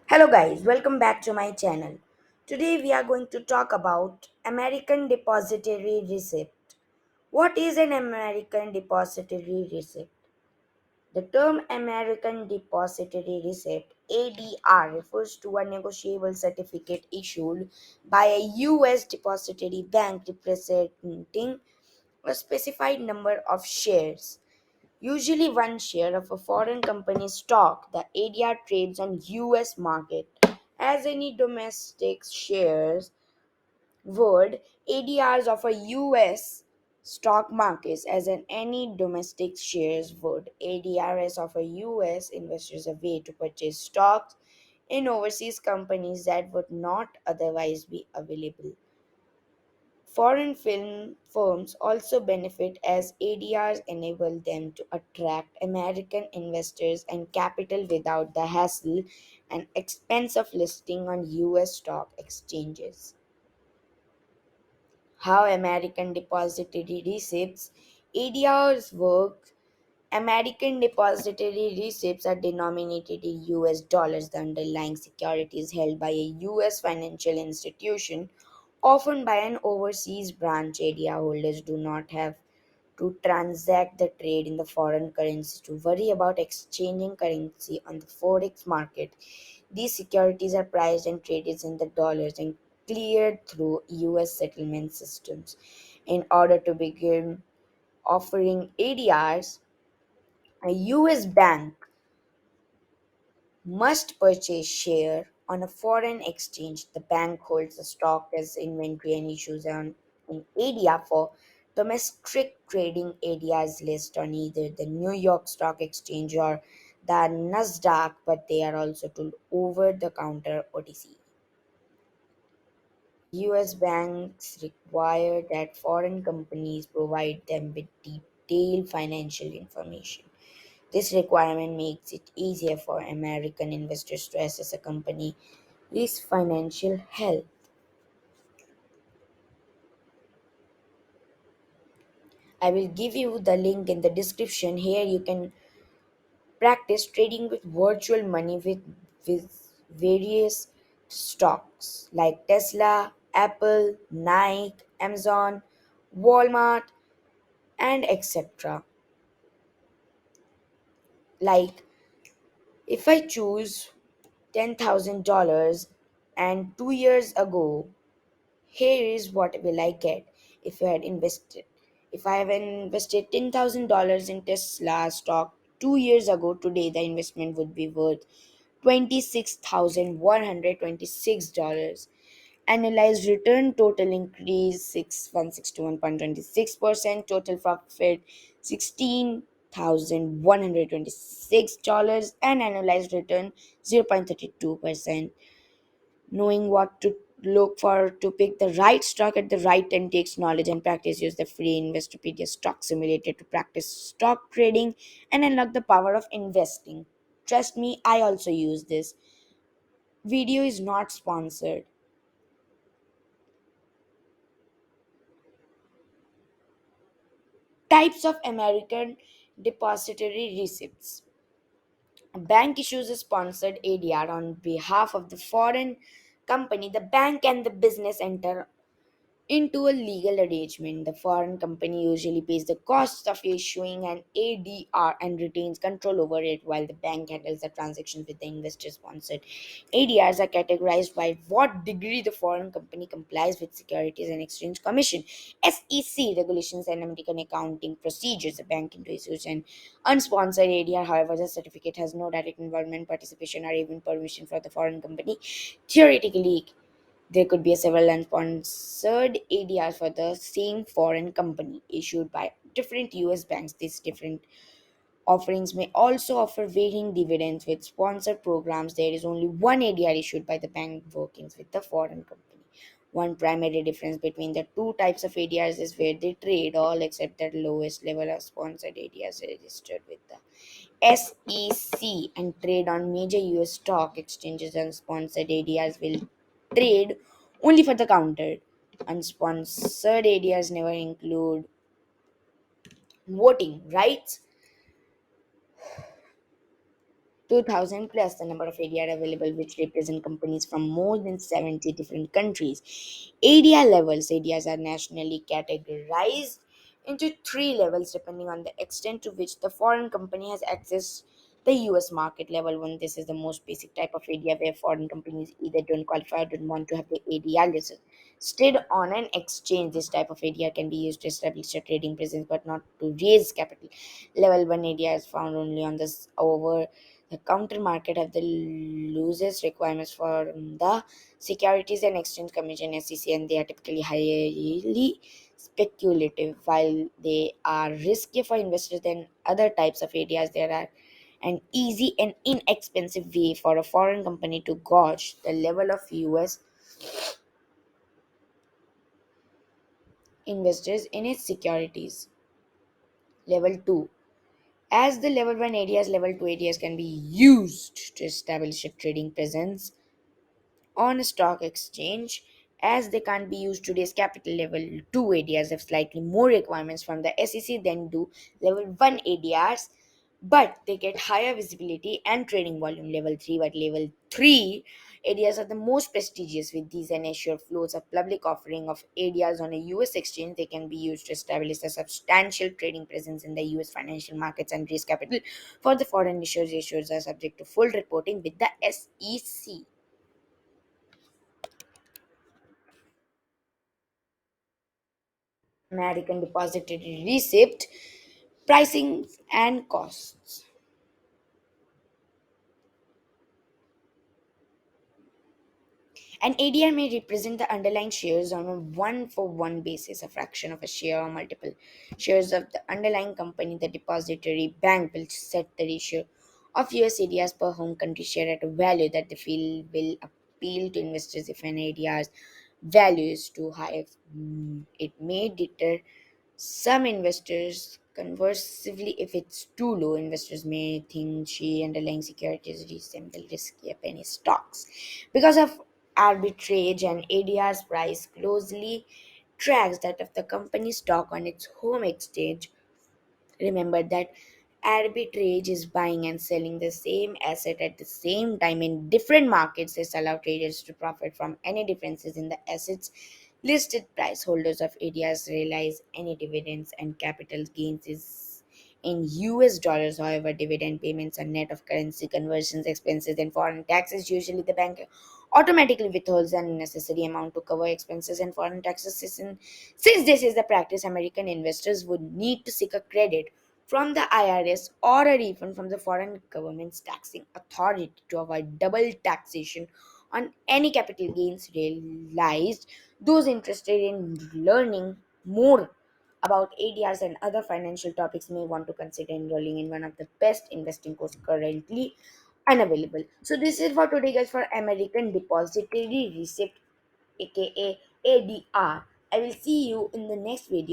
Hello guys, welcome back to my channel. Today we are going to talk about American Depositary Receipt. What is an American Depositary Receipt? The term American Depositary Receipt ADR refers to a negotiable certificate issued by a US depository bank representing a specified number of shares, usually one share of a foreign company's stock. The ADR trades on US market as any domestic shares would. ADRs of a US stock markets as in any domestic shares would. ADRs of a US investors a way to purchase stocks in overseas companies that would not otherwise be available. Foreign film firms also benefit as ADRs enable them to attract American investors and capital without the hassle and expense of listing on US stock exchanges. How American Depository Receipts ADRs work. American depository receipts are denominated in US dollars. The underlying security is held by a US financial institution, often by an overseas branch. ADR holders do not have to transact the trade in the foreign currency to worry about exchanging currency on the forex market. These securities are priced and traded in the dollars and cleared through US settlement systems. In order to begin offering ADRs, a US bank must purchase share on a foreign exchange. The bank holds the stock as inventory and issues an ADR for domestic trading. ADRs list on either the New York Stock Exchange or the Nasdaq, but they are also told over the counter OTC. US banks require that foreign companies provide them with detailed financial information. This requirement makes it easier for American investors to assess a company's financial health. I will give you the link in the description. Here you can practice trading with virtual money with various stocks like Tesla, Apple, Nike, Amazon, Walmart, and etc. Like if I choose $10,000 and 2 years ago, here is what will I get if I had invested. If I have invested $10,000 in Tesla stock 2 years ago, today the investment would be worth $26,126. Annualized return total increase 161.26%. Total profit $16,126 and annualized return 0.32%. Knowing what to look for to pick the right stock at the right time takes knowledge and practice. Use the free Investopedia stock simulator to practice stock trading and unlock the power of investing. Trust me, I also use this. Video is not sponsored. Types of American depository receipts. A bank issues a sponsored ADR on behalf of the foreign company. The bank and the business enter into a legal arrangement. The foreign company usually pays the costs of issuing an ADR and retains control over it, while the bank handles the transactions with the investor sponsored. ADRs are categorized by what degree the foreign company complies with Securities and Exchange Commission SEC regulations and American accounting procedures. The bank into issues an unsponsored ADR. However, the certificate has no direct involvement, participation, or even permission for the foreign company. Theoretically, there could be a several unsponsored ADRs for the same foreign company issued by different US banks. These different offerings may also offer varying dividends with sponsored programs. There is only one ADR issued by the bank workings with the foreign company. One primary difference between the two types of ADRs is where they trade, all except the lowest level of sponsored ADRs registered with the SEC and trade on major US stock exchanges. Unsponsored ADRs will trade only for the counter. Unsponsored ADRs never include voting rights. 2,000 plus the number of ADR available, which represent companies from more than 70 different countries. ADR levels. ADRs are nationally categorized into three levels depending on the extent to which the foreign company has access the US market. Level 1, this is the most basic type of ADR where foreign companies either don't qualify or don't want to have the ADR listed on an exchange. This type of ADR can be used to establish a trading presence but not to raise capital. Level 1 ADR is found only on this over the counter market have the loosest requirements for the Securities and Exchange Commission (SEC), and they are typically highly speculative. While they are risky for investors than other types of ADRs, there are an easy and inexpensive way for a foreign company to gauge the level of US investors in its securities. Level 2. As the level 1 ADRs, level 2 ADRs can be used to establish a trading presence on a stock exchange. As they can't be used today's capital. Level 2 ADRs have slightly more requirements from the SEC than do level 1 ADRs, but they get higher visibility and trading volume. Level 3, but level 3 ADRs are the most prestigious. With these and assured flows of public offering of ADRs on a US exchange, they can be used to establish a substantial trading presence in the US financial markets and raise capital for the foreign issuers. Issuers are subject to full reporting with the SEC. American Depositary Receipt, pricing and costs. An ADR may represent the underlying shares on a one for one basis, a fraction of a share or multiple shares of the underlying company. The depository bank will set the ratio of US ADRs per home country share at a value that they feel will appeal to investors. If an ADR's value is too high, it may deter some investors. Conversely, if it's too low, investors may think she underlying securities resemble risky penny stocks. Because of arbitrage, and ADR's price closely tracks that of the company stock on its home exchange. Remember that arbitrage is buying and selling the same asset at the same time in different markets. This allows traders to profit from any differences in the assets listed price. Holders of ADRs realize any dividends and capital gains is in US dollars. However, dividend payments are net of currency conversions, expenses, and foreign taxes. Usually, the bank automatically withholds an unnecessary amount to cover expenses and foreign taxes. Since this is the practice, American investors would need to seek a credit from the IRS or a refund from the foreign government's taxing authority to avoid double taxation on any capital gains realized. Those interested in learning more about ADRs and other financial topics may want to consider enrolling in one of the best investing courses currently unavailable. So this is for today, guys, for American Depository Receipt, aka ADR. I will see you in the next video.